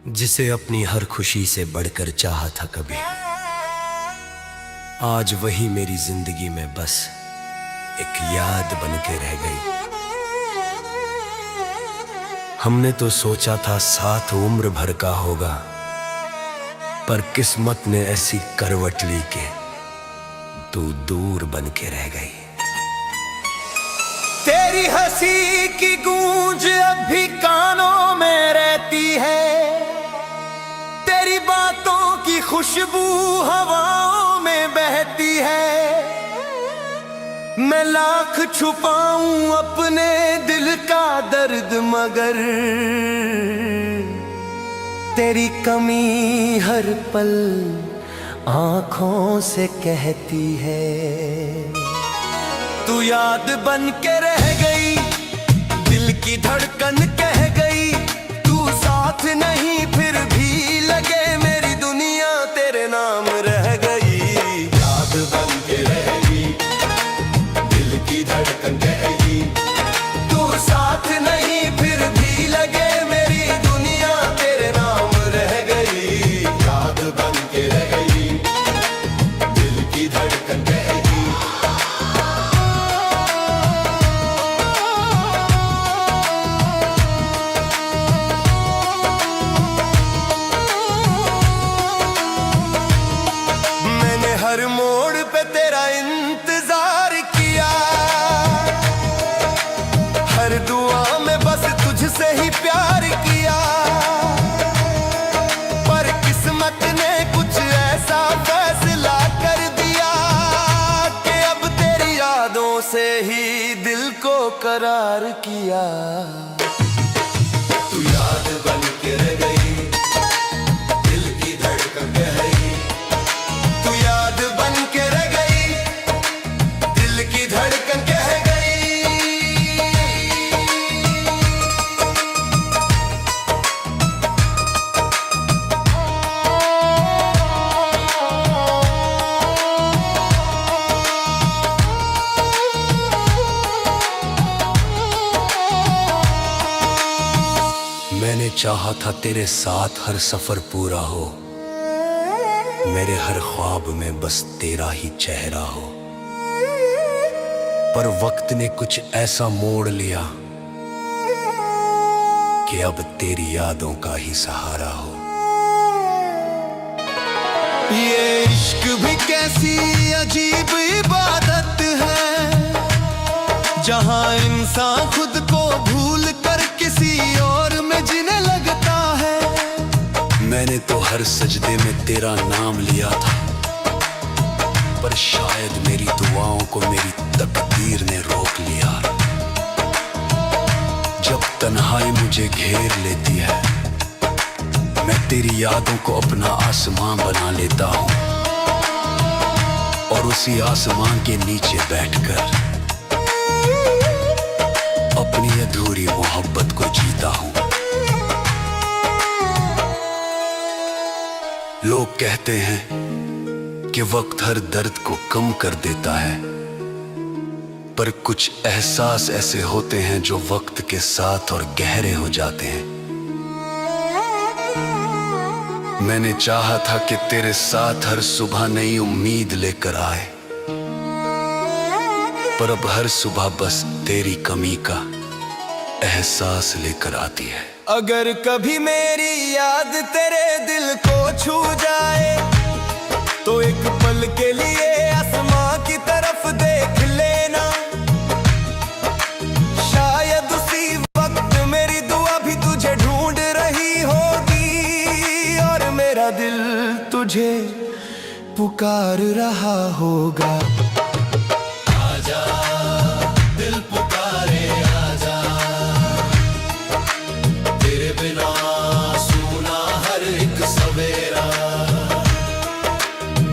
जिसे अपनी हर खुशी से बढ़कर चाहा था कभी, आज वही मेरी जिंदगी में बस एक याद बन के रह गई। हमने तो सोचा था साथ उम्र भर का होगा, पर किस्मत ने ऐसी करवट ली के तू दूर बन के रह गई। तेरी हंसी की गूंज अब भी कानों में रहती है, तेरी बातों की खुशबू हवाओं में बहती है। मैं लाख छुपाऊं अपने दिल का दर्द, मगर तेरी कमी हर पल आंखों से कहती है। तू याद बन के रह गई, दिल की धड़कन कह गई। तू साथ नहीं फिर भी लगे मेरी दुनिया तेरे नाम रह गई। याद बन के रह गई, दिल की धड़कन कह गई। तू साथ नहीं फिर भी लगे मेरी दुनिया तेरे नाम रह गई। याद बन के रह गई, दिल की धड़कन कह गई। हर मोड़ पे तेरा इंतजार किया, हर दुआ में बस तुझसे ही प्यार किया। पर किस्मत ने कुछ ऐसा फैसला कर दिया कि अब तेरी यादों से ही दिल को करार किया। तू याद बन के रह गई, दिल की धड़कन कह गई। मैंने चाहा था तेरे साथ हर सफर पूरा हो, मेरे हर ख्वाब में बस तेरा ही चेहरा हो। पर वक्त ने कुछ ऐसा मोड़ लिया कि अब तेरी यादों का ही सहारा हो। ये इश्क भी कैसी अजीब इबादत है, जहां इंसान खुद को भूल कर किसी और में जीने लगता है। मैंने तो हर सजदे में तेरा नाम लिया था, पर शायद मेरी दुआओं को मेरी तकदीर ने रोक लिया। जब तन्हाई मुझे घेर लेती है, मैं तेरी यादों को अपना आसमां बना लेता हूँ, और उसी आसमां के नीचे बैठकर अपनी अधूरी मोहब्बत को जीता हूँ। लोग कहते हैं कि वक्त हर दर्द को कम कर देता है, पर कुछ एहसास ऐसे होते हैं जो वक्त के साथ और गहरे हो जाते हैं। मैंने चाहा था कि तेरे साथ हर सुबह नई उम्मीद लेकर आए, पर अब हर सुबह बस तेरी कमी का एहसास लेकर आती है। अगर कभी मेरी याद तेरे दिल को छू जाए, तो एक पल के लिए आसमां की तरफ देख लेना। शायद उसी वक्त मेरी दुआ भी तुझे ढूंढ रही होगी, और मेरा दिल तुझे पुकार रहा होगा। आजा दिल पुकारे, आजा तेरे बिना सूना हर एक सवेरा।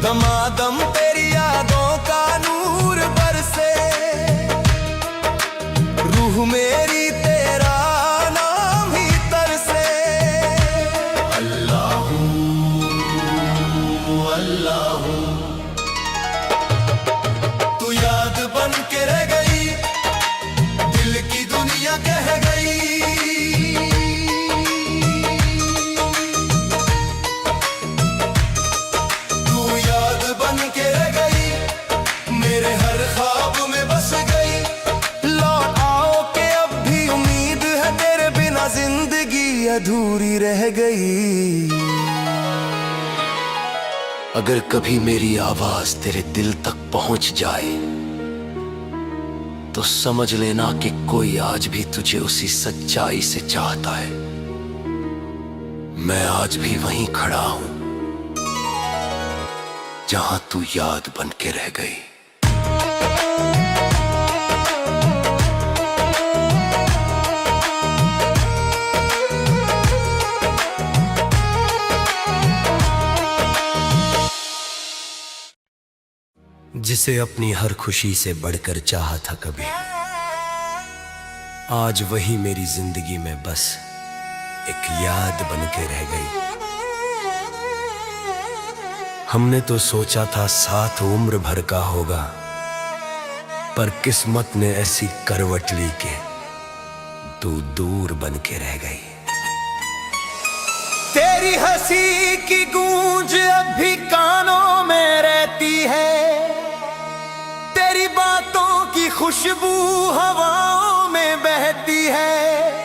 दमादम तेरी यादों का नूर बरसे, रूह मेरी तेरा नाम ही तरसे। अल्लाहू अल्लाहू अधूरी रह गई। अगर कभी मेरी आवाज तेरे दिल तक पहुंच जाए तो समझ लेना कि कोई आज भी तुझे उसी सच्चाई से चाहता है। मैं आज भी वहीं खड़ा हूं जहां तू याद बन के रह गई। जिसे अपनी हर खुशी से बढ़कर चाहा था कभी, आज वही मेरी जिंदगी में बस एक याद बन के रह गई। हमने तो सोचा था साथ उम्र भर का होगा, पर किस्मत ने ऐसी करवट ली के तू दूर बन के रह गई। तेरी हंसी की गूंज अब भी कानों में रहती है, तेरी बातों की खुशबू हवाओं में बहती है।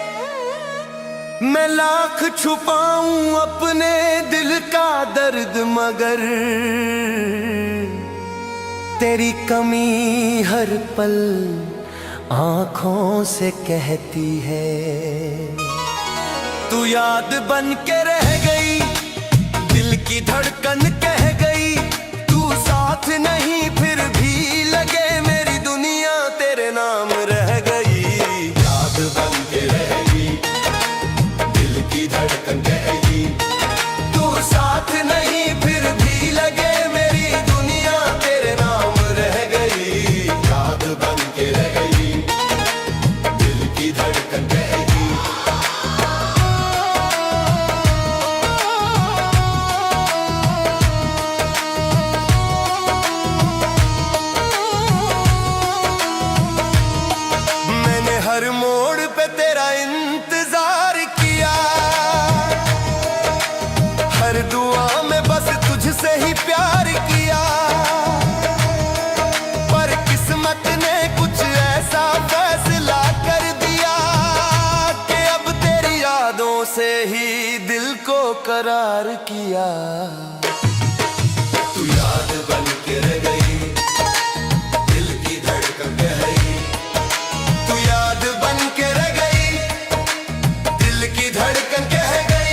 मैं लाख छुपाऊं अपने दिल का दर्द, मगर तेरी कमी हर पल आंखों से कहती है। तू याद बन के रह गई, दिल की धड़कन कह गई, तू साथ नहीं फिर भी लगे मेरी दुनिया तेरे नाम रह गई। याद बन के रह गई, दिल की धड़कन कह गई, तू साथ नहीं फिर भी लगे मेरी दुनिया तेरे नाम रह गई। याद बन के रह गई, दिल की धड़कन कह गई। हर मोड़ पे तेरा इंतजार किया, हर दुआ में बस तुझसे ही प्यार किया, पर किस्मत ने कुछ ऐसा फैसला कर दिया कि अब तेरी यादों से ही दिल को करार किया। तू याद बन के रह गई, दिल की धड़कन कह गई, तू याद बन के रह गई, दिल की धड़कन कह गई।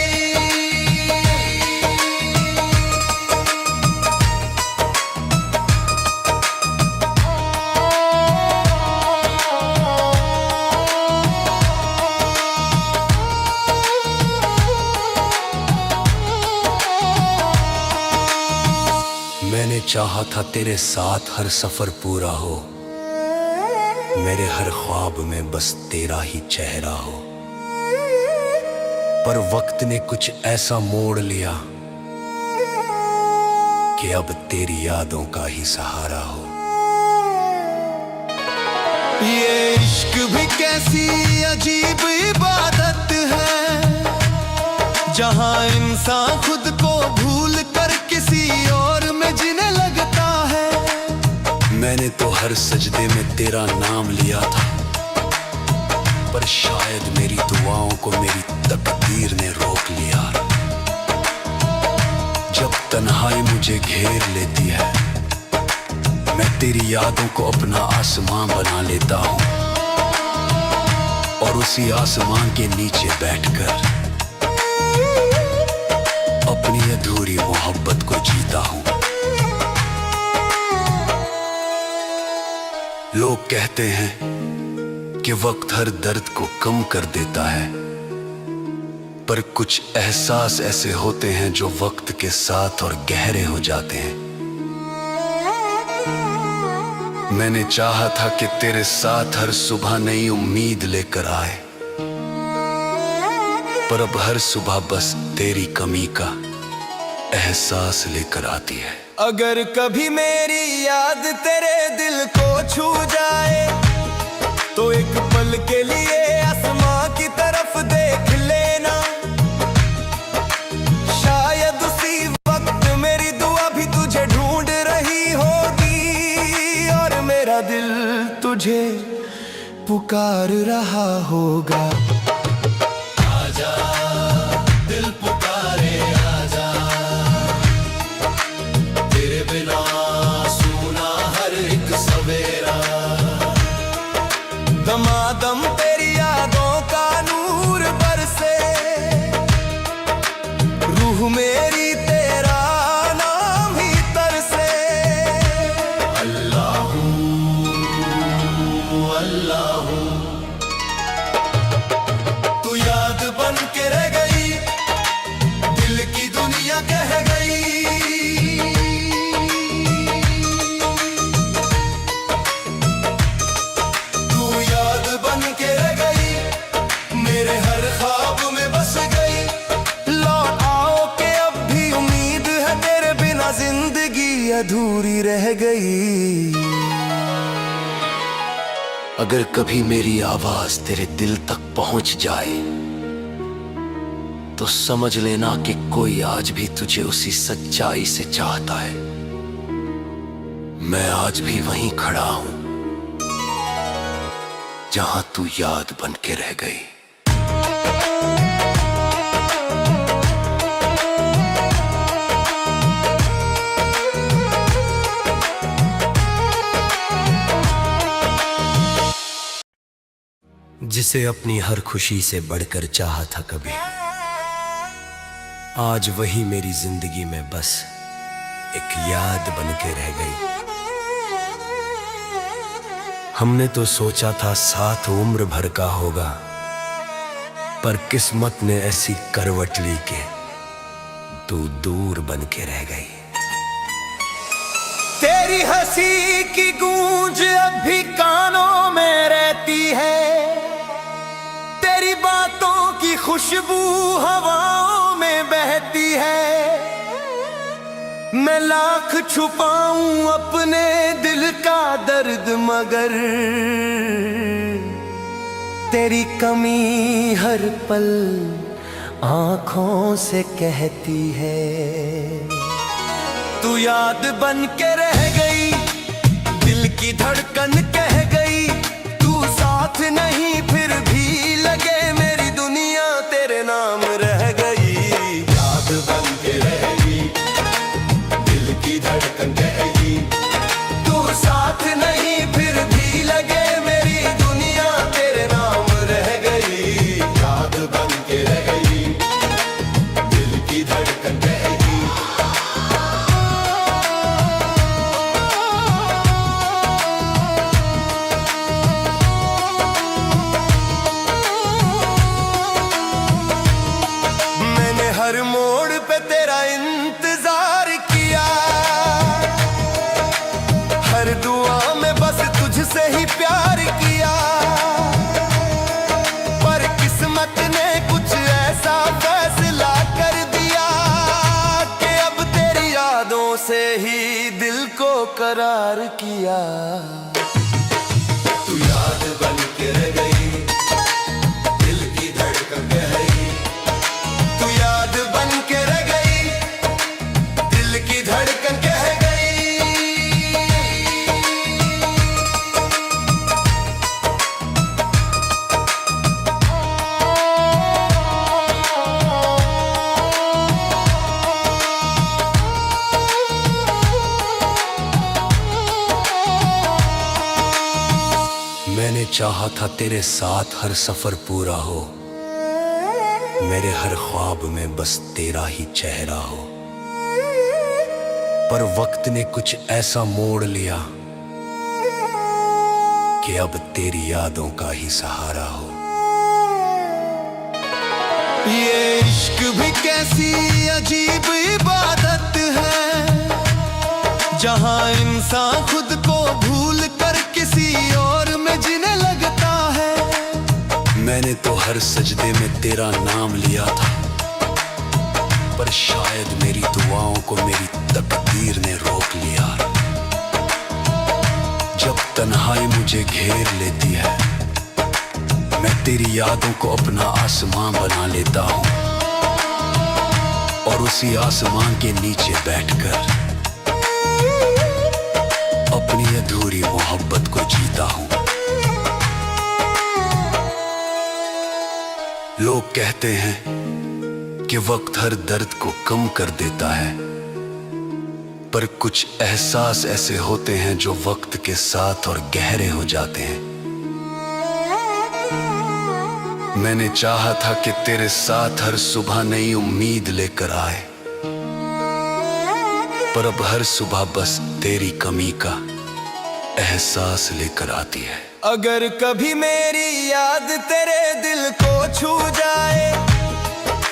मैंने चाहा था तेरे साथ हर सफर पूरा हो, मेरे हर ख्वाब में बस तेरा ही चेहरा हो, पर वक्त ने कुछ ऐसा मोड़ लिया कि अब तेरी यादों का ही सहारा हो। ये इश्क भी कैसी अजीब इबादत है, जहां इंसान खुद को भूल कर किसी और में जीने लगता है। मैंने तो हर सजदे में तेरा नाम लिया था, पर शायद मेरी दुआओं को मेरी तकदीर ने रोक लिया। जब तन्हाई मुझे घेर लेती है, मैं तेरी यादों को अपना आसमां बना लेता हूँ, और उसी आसमां के नीचे बैठकर अपनी अधूरी मोहब्बत को जीता हूँ। लोग कहते हैं कि वक्त हर दर्द को कम कर देता है, पर कुछ एहसास ऐसे होते हैं जो वक्त के साथ और गहरे हो जाते हैं। मैंने चाहा था कि तेरे साथ हर सुबह नई उम्मीद लेकर आए, पर अब हर सुबह बस तेरी कमी का एहसास लेकर आती है। अगर कभी मेरी याद तेरे दिल को छू जाए, तो एक पल के लिए आसमां की तरफ देख लेना। शायद उसी वक्त मेरी दुआ भी तुझे ढूंढ रही होगी, और मेरा दिल तुझे पुकार रहा होगा। आजा रूह मेरी तेरा नाम ही तरसे। अल्लाह अल्लाह तू याद बन के रह गई, दिल की दुनिया कह गई। तू याद बन के रह गई, मेरे हर ख्वाब में बस गई। लौट आओ के अब भी उम्मीद है, तेरे बिना जिंदगी अधूरी रह गई। अगर कभी मेरी आवाज तेरे दिल तक पहुंच जाए तो समझ लेना कि कोई आज भी तुझे उसी सच्चाई से चाहता है। मैं आज भी वहीं खड़ा हूं जहां तू याद बन के रह गई। जिसे अपनी हर खुशी से बढ़कर चाहा था कभी, आज वही मेरी जिंदगी में बस एक याद बन के रह गई। हमने तो सोचा था साथ उम्र भर का होगा, पर किस्मत ने ऐसी करवट ली के तू दूर बन के रह गई। तेरी हंसी की गूंज अब भी कानों में रहती है, तेरी बातों की खुशबू हवाओं में बहती है। मैं लाख छुपाऊं अपने दिल का दर्द, मगर तेरी कमी हर पल आंखों से कहती है। तू याद बन के रह गई, दिल की धड़कन कह गई। तू साथ नहीं फिर भी लगे मेरी दुनिया तेरे नाम रह गई। याद बन के रह गई, दिल की धड़कन कह गई। तू साथ नहीं फिर भी लगे मेरी दुनिया तेरे नाम रह गई। याद बन के रह गई, दिल की धड़कन कह गई। हर मोड़ पे तेरा इंतजार किया, हर दुआ में बस तुझसे ही प्यार किया। पर किस्मत ने कुछ ऐसा फैसला कर दिया कि अब तेरी यादों से ही दिल को करार किया। तू याद बन के रह गई, दिल की धड़कन कह गई। तू याद बन के रह गई, दिल की धड़कन कह गई। मैंने चाहा था तेरे साथ हर सफर पूरा हो, मेरे हर ख्वाब में बस तेरा ही चेहरा हो। पर वक्त ने कुछ ऐसा मोड़ लिया कि अब तेरी यादों का ही सहारा हो। ये इश्क भी कैसी अजीब इबादत है, जहां इंसान खुद को भूल कर किसी और में जीने लगता है। मैंने तो हर सजदे में तेरा नाम लिया था, पर शायद मेरी दुआओं को मेरी तकदीर ने रोक लिया। जब तन्हाई मुझे घेर लेती है, मैं तेरी यादों को अपना आसमां बना लेता हूं और उसी आसमां के नीचे बैठकर अपनी अधूरी मोहब्बत को जीता हूं। लोग कहते हैं कि वक्त हर दर्द को कम कर देता है, पर कुछ एहसास ऐसे होते हैं जो वक्त के साथ और गहरे हो जाते हैं। मैंने चाहा था कि तेरे साथ हर सुबह नई उम्मीद लेकर आए, पर अब हर सुबह बस तेरी कमी का एहसास लेकर आती है। अगर कभी मेरी याद तेरे दिल को छू जाए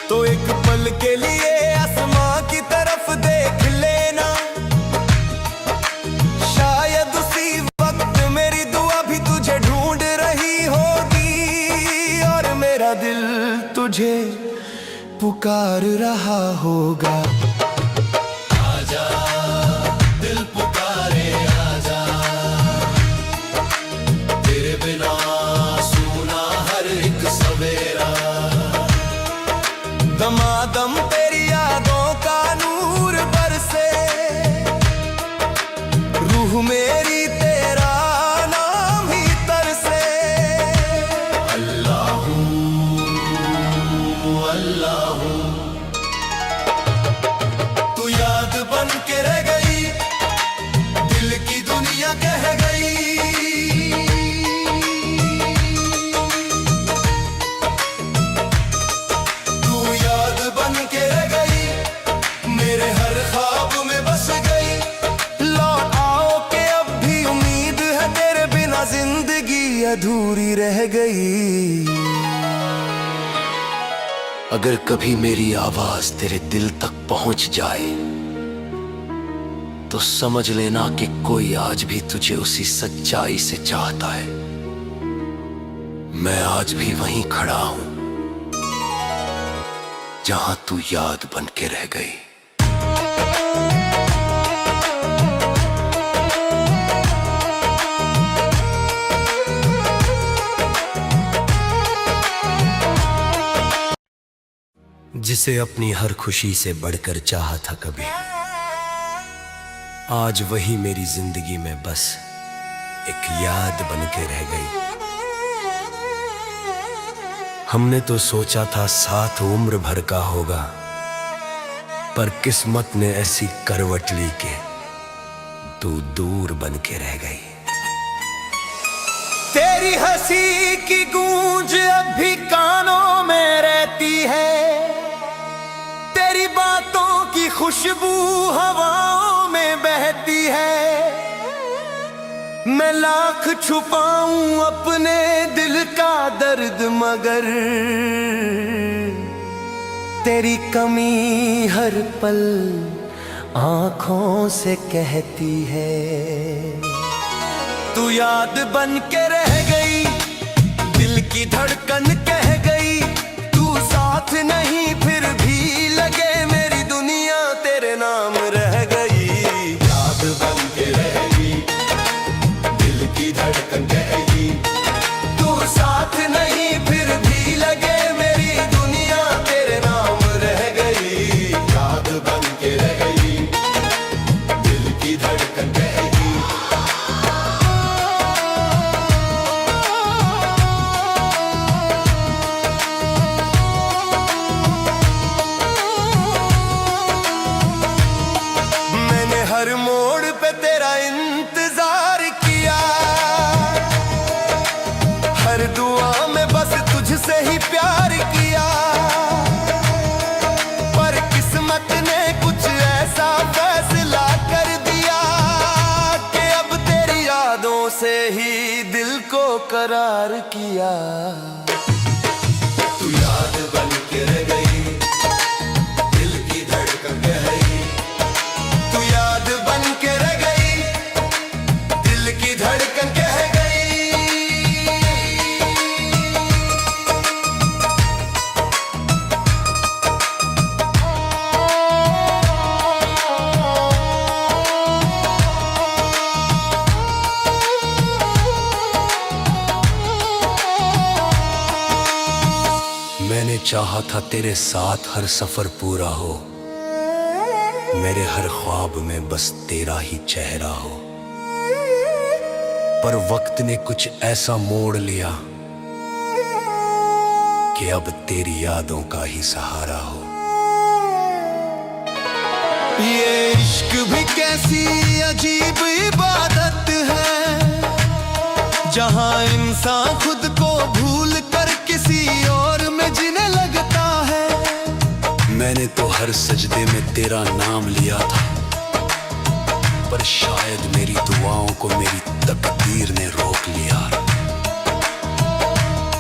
तो एक पल के लिए आसमां की तरफ देख लेना। शायद उसी वक्त मेरी दुआ भी तुझे ढूंढ रही होगी और मेरा दिल तुझे पुकार रहा होगा। आजा दिल पुकारे आजा, तेरे बिना सूना हर एक सवेरा। दमादम तेरी यादों का नूर बरसे, रूह मेरी तेरा नाम ही तरसे। अल्लाहू अल्लाहू, तू याद बन के रह गई, दिल की दुनिया कह गई। तू याद बन के रह गई, मेरे हर ख्वाब में बस गई। लौट आओ के अब भी उम्मीद है, तेरे बिना जिंदगी अधूरी रह गई। अगर कभी मेरी आवाज तेरे दिल तक पहुंच जाए तो समझ लेना कि कोई आज भी तुझे उसी सच्चाई से चाहता है। मैं आज भी वहीं खड़ा हूं जहां तू याद बन के रह गई। जिसे अपनी हर खुशी से बढ़कर चाहा था कभी, आज वही मेरी जिंदगी में बस एक याद बन के रह गई। हमने तो सोचा था साथ उम्र भर का होगा, पर किस्मत ने ऐसी करवट ली के तू दूर बन के रह गई। तेरी हंसी की गूंज अब भी कानों में रहती है, तेरी बातों की खुशबू हवाओं में बहती है। मैं लाख छुपाऊं अपने दिल का दर्द, मगर तेरी कमी हर पल आंखों से कहती है। तू याद बन के रह गई, दिल की धड़कन कह गई। तू साथ नहीं फिर भी लगे मेरी दुनिया तेरे नाम रह गई। याद बन के रह गई, दिल की धड़कन कह गई। तू साथ नहीं फिर भी लगे मेरी दुनिया तेरे नाम रह गई। याद बन के रह गई, दिल की धड़कन कह गई। हर मोड़ पे तेरा इंतजार किया, हर दुआ में बस तुझसे ही प्यार किया। पर किस्मत ने कुछ ऐसा फैसला कर दिया कि अब तेरी यादों से ही दिल को करार किया। तू याद बन के रह गई, दिल की धड़कन कह गई। तू याद बन के रह गई, दिल की धड़कन कह गई। मैंने चाहा था तेरे साथ हर सफर पूरा हो, मेरे हर ख्वाब में बस तेरा ही चेहरा हो। पर वक्त ने कुछ ऐसा मोड़ लिया कि अब तेरी यादों का ही सहारा हो। ये इश्क भी कैसी अजीब इबादत है, जहां इंसान खुद को भूल कर किसी और में जीने लगता है। मैंने तो हर सजदे में तेरा नाम लिया था, पर शायद मेरी दुआओं को मेरी तकदीर ने रोक लिया।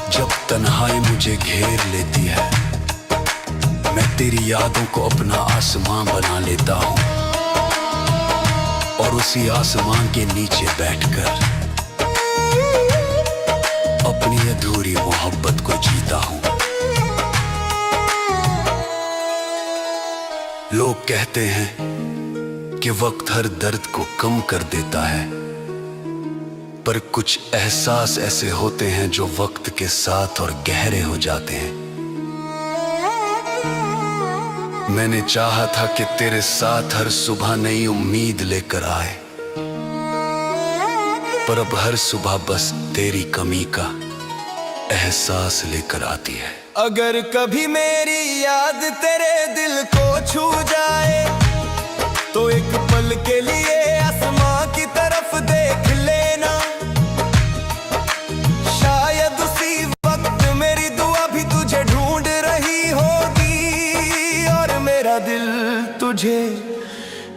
जब तन्हाई मुझे घेर लेती है, मैं तेरी यादों को अपना आसमां बना लेता हूँ और उसी आसमां के नीचे बैठकर अपनी अधूरी मोहब्बत को जीता हूँ। लोग कहते हैं कि वक्त हर दर्द को कम कर देता है, पर कुछ एहसास ऐसे होते हैं जो वक्त के साथ और गहरे हो जाते हैं। मैंने चाहा था कि तेरे साथ हर सुबह नई उम्मीद लेकर आए, पर अब हर सुबह बस तेरी कमी का एहसास लेकर आती है। अगर कभी मेरी याद तेरे दिल को छू जाए तो एक पल के लिए आसमां की तरफ देख लेना। शायद उसी वक्त मेरी दुआ भी तुझे ढूंढ रही होगी और मेरा दिल तुझे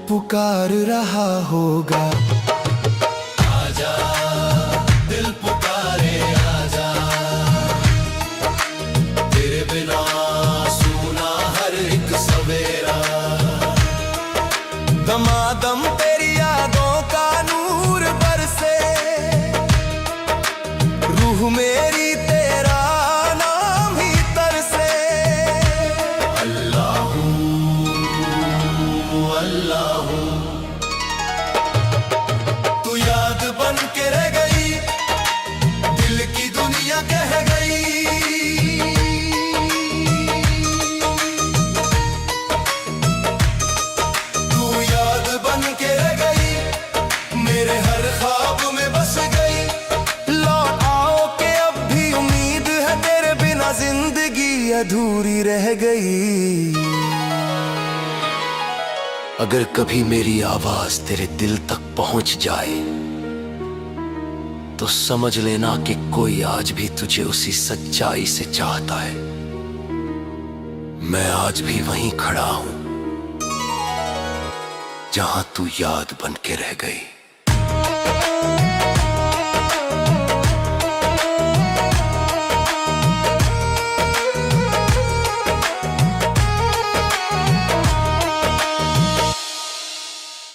पुकार रहा होगा। आजा दिल पुकारे आजा, तेरे बिना सुना हर एक सवेरा। दमादम तेरी यादों का नूर बरसे, रूह मेरी तेरा नाम ही तरसे। अल्लाह अल्लाह तू याद बन के रह गई, दिल की दुनिया कह गई। जिंदगी अधूरी रह गई। अगर कभी मेरी आवाज तेरे दिल तक पहुंच जाए तो समझ लेना कि कोई आज भी तुझे उसी सच्चाई से चाहता है। मैं आज भी वहीं खड़ा हूं जहां तू याद बन के रह गई।